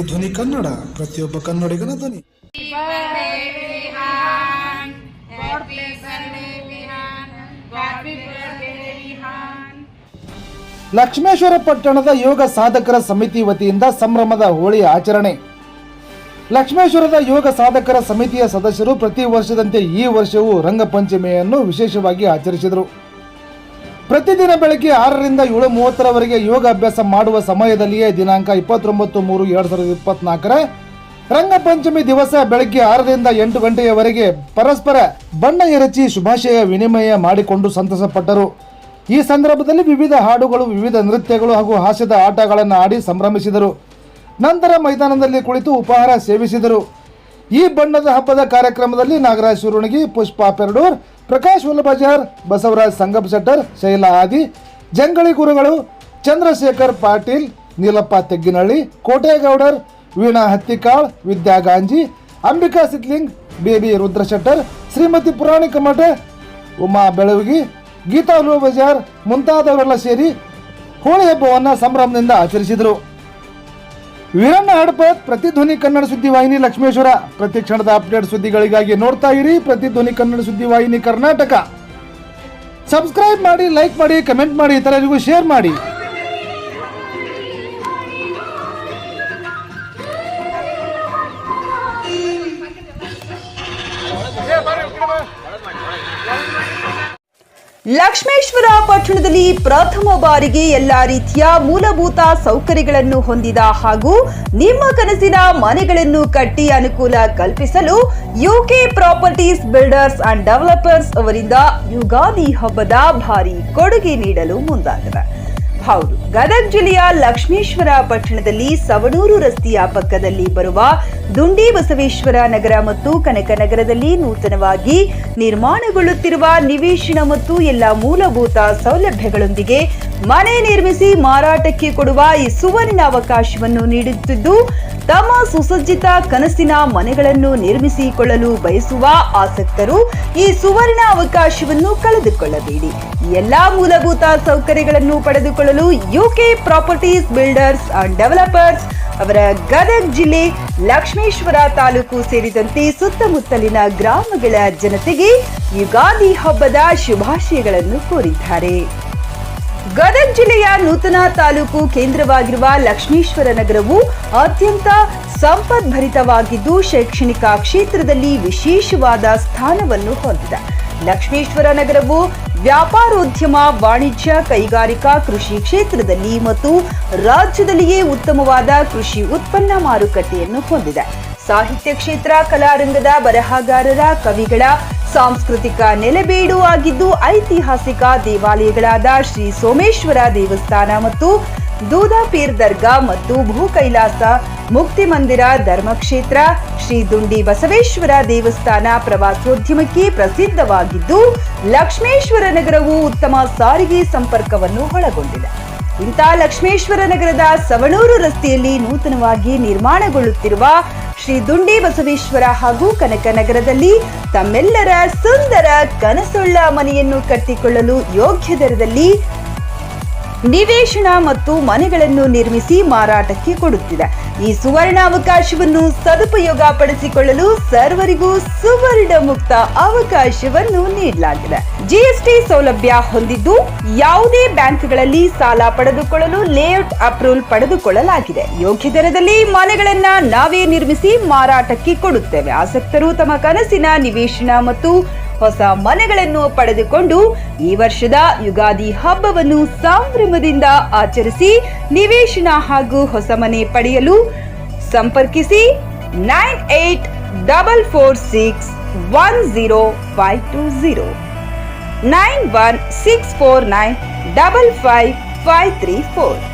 ಪ್ರತಿಧ್ವನಿ ಕನ್ನಡ, ಪ್ರತಿಯೊಬ್ಬ ಕನ್ನಡಿಗನ ಧ್ವನಿ. ಲಕ್ಷ್ಮೇಶ್ವರ ಪಟ್ಟಣದ ಯೋಗ ಸಾಧಕರ ಸಮಿತಿ ವತಿಯಿಂದ ಸಂಭ್ರಮದ ಹೋಳಿ ಆಚರಣೆ. ಲಕ್ಷ್ಮೇಶ್ವರದ ಯೋಗ ಸಾಧಕರ ಸಮಿತಿಯ ಸದಸ್ಯರು ಪ್ರತಿ ವರ್ಷದಂತೆ ಈ ವರ್ಷವೂ ರಂಗಪಂಚಮಿಯನ್ನು ವಿಶೇಷವಾಗಿ ಆಚರಿಸಿದರು. ಪ್ರತಿದಿನ ಬೆಳಗ್ಗೆ 6ರಿಂದ 7:30ರವರೆಗೆ ಯೋಗ ಅಭ್ಯಾಸ ಮಾಡುವ ಸಮಯದಲ್ಲಿಯೇ ದಿನಾಂಕ 29/3/2024 ರಂಗಪಂಚಮಿ ದಿವಸ ಬೆಳಗ್ಗೆ 6ರಿಂದ 8 ಗಂಟೆಯವರೆಗೆ ಪರಸ್ಪರ ಬಣ್ಣ ಎರಚಿ ಶುಭಾಶಯ ವಿನಿಮಯ ಮಾಡಿಕೊಂಡು ಸಂತಸಪಟ್ಟರು. ಈ ಸಂದರ್ಭದಲ್ಲಿ ವಿವಿಧ ಹಾಡುಗಳು, ವಿವಿಧ ನೃತ್ಯಗಳು ಹಾಗೂ ಹಾಸ್ಯದ ಆಟಗಳನ್ನು ಆಡಿ ಸಂಭ್ರಮಿಸಿದರು. ನಂತರ ಮೈದಾನದಲ್ಲಿ ಕುಳಿತು ಉಪಹಾರ ಸೇವಿಸಿದರು. ಈ ಬಣ್ಣದ ಹಬ್ಬದ ಕಾರ್ಯಕ್ರಮದಲ್ಲಿ ನಾಗರಾಜ್ ಸುರುಣಗಿ, ಪುಷ್ಪಾ ಪೆರಡೂರ್, ಪ್ರಕಾಶ್ ವಲ್ಲಭಜಾರ್, ಬಸವರಾಜ್ ಸಂಗಪ್ ಶೆಟ್ಟರ್, ಶೈಲಾ ಆದಿ, ಜಂಗಳಿ ಗುರುಗಳು, ಚಂದ್ರಶೇಖರ್ ಪಾಟೀಲ್, ನೀಲಪ್ಪ ತೆಗ್ಗಿನಹಳ್ಳಿ, ಕೋಟೇಗೌಡರ್, ವೀಣಾ ಹತ್ತಿಕಾಳ್, ವಿದ್ಯಾ ಗಾಂಜಿ, ಅಂಬಿಕಾ ಸಿದ್ಲಿಂಗ್, ಬೇಬಿ ರುದ್ರಶೆಟ್ಟರ್, ಶ್ರೀಮತಿ ಪುರಾಣಿಕ ಮಠ, ಉಮಾ ಬೆಳವಗಿ, ಗೀತಾ ಬಜಾರ್ ಮುಂತಾದವರೆಲ್ಲ ಸೇರಿ ಹೋಳಿ ಹಬ್ಬವನ್ನು ಸಂಭ್ರಮದಿಂದ ಆಚರಿಸಿದರು. ವೀರಣ್ಣ ಹಡಪತ್, ಪ್ರತಿಧ್ವನಿ ಕನ್ನಡ ಸುದ್ದಿವಾಹಿನಿ, ಲಕ್ಷ್ಮೇಶ್ವರ. ಪ್ರತಿ ಕ್ಷಣದ ಅಪ್ಡೇಟ್ ಸುದ್ದಿಗಳಿಗಾಗಿ ನೋಡ್ತಾ ಇರಿ ಪ್ರತಿಧ್ವನಿ ಕನ್ನಡ ಸುದ್ದಿವಾಹಿನಿ ಕರ್ನಾಟಕ. ಸಬ್ಸ್ಕ್ರೈಬ್ ಮಾಡಿ, ಲೈಕ್ ಮಾಡಿ, ಕಮೆಂಟ್ ಮಾಡಿ, ಇತರರಿಗೂ ಶೇರ್ ಮಾಡಿ. ಲಕ್ಷ್ಮೇಶ್ವರ ಪಟ್ಟಣದಲ್ಲಿ ಪ್ರಥಮ ಬಾರಿಗೆ ಎಲ್ಲಾ ರೀತಿಯ ಮೂಲಭೂತ ಸೌಕರ್ಯಗಳನ್ನು ಹೊಂದಿದ ಹಾಗೂ ನಿಮ್ಮ ಕನಸಿನ ಮನೆಗಳನ್ನು ಕಟ್ಟಿ ಅನುಕೂಲ ಕಲ್ಪಿಸಲು UK properties builders and developers ಅವರಿಂದ ಯುಗಾದಿ ಹಬ್ಬದ ಭಾರಿ ಕೊಡುಗೆ ನೀಡಲು ಮುಂದಾಗಿದೆ. ಹೌದು, ಗದಗ ಜಿಲ್ಲೆಯ ಲಕ್ಷ್ಮೇಶ್ವರ ಪಟ್ಟಣದಲ್ಲಿ ಸವಣೂರು ರಸ್ತೆಯ ಪಕ್ಕದಲ್ಲಿ ಬರುವ ದುಂಡಿ ಬಸವೇಶ್ವರ ನಗರ ಮತ್ತು ಕನಕನಗರದಲ್ಲಿ ನೂತನವಾಗಿ ನಿರ್ಮಾಣಗೊಳ್ಳುತ್ತಿರುವ ನಿವೇಶನ ಮತ್ತು ಎಲ್ಲ ಮೂಲಭೂತ ಸೌಲಭ್ಯಗಳೊಂದಿಗೆ ಮನೆ ನಿರ್ಮಿಸಿ ಮಾರಾಟಕ್ಕೆ ಕೊಡುವ ಈ ಸುವರ್ಣ ಅವಕಾಶವನ್ನು ನೀಡುತ್ತಿದ್ದು, ತಮ್ಮ ಸುಸಜ್ಜಿತ ಕನಸಿನ ಮನೆಗಳನ್ನು ನಿರ್ಮಿಸಿಕೊಳ್ಳಲು ಬಯಸುವ ಆಸಕ್ತರು ಈ ಸುವರ್ಣ ಅವಕಾಶವನ್ನು ಕಳೆದುಕೊಳ್ಳಬೇಡಿ. ಎಲ್ಲಾ ಮೂಲಭೂತ ಸೌಕರ್ಯಗಳನ್ನು ಪಡೆದುಕೊಳ್ಳಲು UK properties builders and developers ಅವರ ಗದಗ ಜಿಲ್ಲೆ ಲಕ್ಷ್ಮೇಶ್ವರ ತಾಲೂಕು ಸೇರಿದಂತೆ ಸುತ್ತಮುತ್ತಲಿನ ಗ್ರಾಮಗಳ ಜನತೆಗೆ ಯುಗಾದಿ ಹಬ್ಬದ ಶುಭಾಶಯಗಳನ್ನು ಕೋರಿದ್ದಾರೆ. ಗದಗ ಜಿಲ್ಲೆಯ ನೂತನ ತಾಲೂಕು ಕೇಂದ್ರವಾಗಿರುವ ಲಕ್ಷ್ಮೇಶ್ವರ ನಗರವು ಅತ್ಯಂತ ಸಂಪದ್ಭರಿತವಾಗಿದ್ದು ಶೈಕ್ಷಣಿಕ ಕ್ಷೇತ್ರದಲ್ಲಿ ವಿಶೇಷವಾದ ಸ್ಥಾನವನ್ನು ಹೊಂದಿದೆ. ಲಕ್ಷ್ಮೇಶ್ವರ ನಗರವು ವ್ಯಾಪಾರೋದ್ಯಮ, ವಾಣಿಜ್ಯ, ಕೈಗಾರಿಕಾ, ಕೃಷಿ ಕ್ಷೇತ್ರದಲ್ಲಿ ಮತ್ತು ರಾಜ್ಯದಲ್ಲಿಯೇ ಉತ್ತಮವಾದ ಕೃಷಿ ಉತ್ಪನ್ನ ಮಾರುಕಟ್ಟೆಯನ್ನು ಹೊಂದಿದೆ. ಸಾಹಿತ್ಯ ಕ್ಷೇತ್ರ, ಕಲಾರಂಗದ ಬರಹಗಾರರ, ಕವಿಗಳ ಸಾಂಸ್ಕೃತಿಕ ನೆಲೆಬೀಡು ಆಗಿದ್ದು, ಐತಿಹಾಸಿಕ ದೇವಾಲಯಗಳಾದ ಶ್ರೀ ಸೋಮೇಶ್ವರ ದೇವಸ್ಥಾನ ಮತ್ತು ದೂದಾಪೀರ್ ದರ್ಗಾ ಮತ್ತು ಭೂ ಕೈಲಾಸ ಮುಕ್ತಿ ಮಂದಿರ ಧರ್ಮಕ್ಷೇತ್ರ, ಶ್ರೀ ದುಂಡಿ ಬಸವೇಶ್ವರ ದೇವಸ್ಥಾನ ಪ್ರವಾಸೋದ್ಯಮಕ್ಕೆ ಪ್ರಸಿದ್ಧವಾಗಿದ್ದು, ಲಕ್ಷ್ಮೇಶ್ವರ ನಗರವು ಉತ್ತಮ ಸಾರಿಗೆ ಸಂಪರ್ಕವನ್ನು ಒಳಗೊಂಡಿದೆ. ಇಂಥ ಲಕ್ಷ್ಮೇಶ್ವರ ನಗರದ ಸವಣೂರು ರಸ್ತೆಯಲ್ಲಿ ನೂತನವಾಗಿ ನಿರ್ಮಾಣಗೊಳ್ಳುತ್ತಿರುವ ಶ್ರೀ ದುಂಡಿ ಬಸವೇಶ್ವರ ಹಾಗೂ ಕನಕನಗರದಲ್ಲಿ ತಮ್ಮೆಲ್ಲರ ಸುಂದರ ಕನಸುಳ್ಳ ಮನೆಯನ್ನು ಕಟ್ಟಿಕೊಳ್ಳಲು ಯೋಗ್ಯ ದರದಲ್ಲಿ ನಿವೇಶನ ಮತ್ತು ಮನೆಗಳನ್ನು ನಿರ್ಮಿಸಿ ಮಾರಾಟಕ್ಕೆ ಕೊಡುತ್ತಿದೆ. ಈ ಸುವರ್ಣ ಅವಕಾಶವನ್ನು ಸದುಪಯೋಗ ಪಡಿಸಿಕೊಳ್ಳಲು ಸರ್ವರಿಗೂ ಸುವರ್ಣ ಮುಕ್ತ ಅವಕಾಶವನ್ನು ನೀಡಲಾಗಿದೆ. ಜಿಎಸ್ಟಿ ಸೌಲಭ್ಯ ಹೊಂದಿದ್ದು ಯಾವುದೇ ಬ್ಯಾಂಕ್ಗಳಲ್ಲಿ ಸಾಲ ಪಡೆದುಕೊಳ್ಳಲು ಲೇಔಟ್ ಅಪ್ರೂವಲ್ ಪಡೆದುಕೊಳ್ಳಲಾಗಿದೆ. ಯೋಗ್ಯ ದರದಲ್ಲಿ ಮನೆಗಳನ್ನ ನಾವೇ ನಿರ್ಮಿಸಿ ಮಾರಾಟಕ್ಕೆ ಕೊಡುತ್ತೇವೆ. ಆಸಕ್ತರು ತಮ್ಮ ಕನಸಿನ ನಿವೇಶನ ಮತ್ತು ಹೊಸ ಮನೆಗಳನ್ನು ಪಡೆದುಕೊಂಡು ಈ ವರ್ಷದ ಯುಗಾದಿ ಹಬ್ಬವನ್ನು ಸಂಭ್ರಮದಿಂದ ಆಚರಿಸಿ ನಿವೇಶನ ಹಾಗೂ ಹೊಸ ಮನೆ ಪಡೆಯಲು ಸಂಪರ್ಕಿಸಿ 9844610520 9164955534.